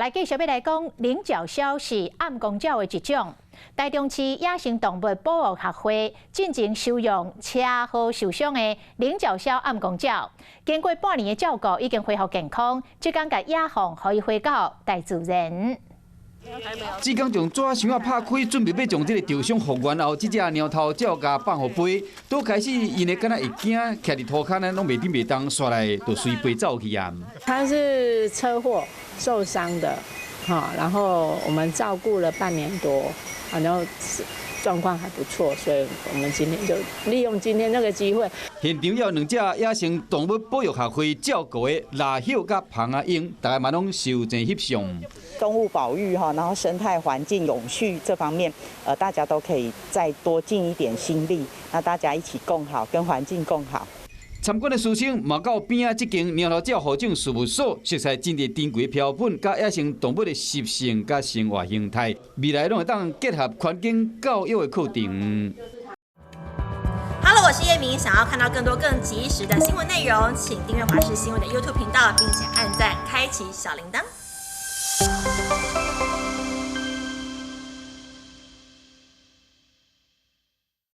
来继续要来讲领角鸮是暗光鸟的一种。台中市野生动物保护协会进行收容车祸受伤的领角鸮暗光鸟，经过半年的照顾，已经恢复健康。即天甲野放可以回到大自然。 只讲将纸箱拍开，准备要将这个受伤复原后，这只鸟头只要甲放互飞，都开始因为敢若会惊，徛伫涂骹呢，拢袂顶袂当，煞来就随飞走去啊。他是车祸受伤的，然后我们照顾了半年多，然后状况还不错，所以我们今天就利用今天这个机会。现场有两只野生动物保育协会照顾的腊朽甲芳仔鹰，大家嘛拢受真翕相。 动物保育然后生态环境永续这方面，大家都可以再多尽一点心力，那大家一起共好，跟环境共好。参观的师生嘛到边啊，这间鸟头鸟护种事务所，熟悉真侪珍贵标本，甲野生动物的习性甲生活形态，未来拢会当结合环境教育的课程。 Hello， 我是叶明。想要看到更多更及时的新闻内容，请订阅华视新闻的 YouTube 频道，并且按赞、开启小铃铛。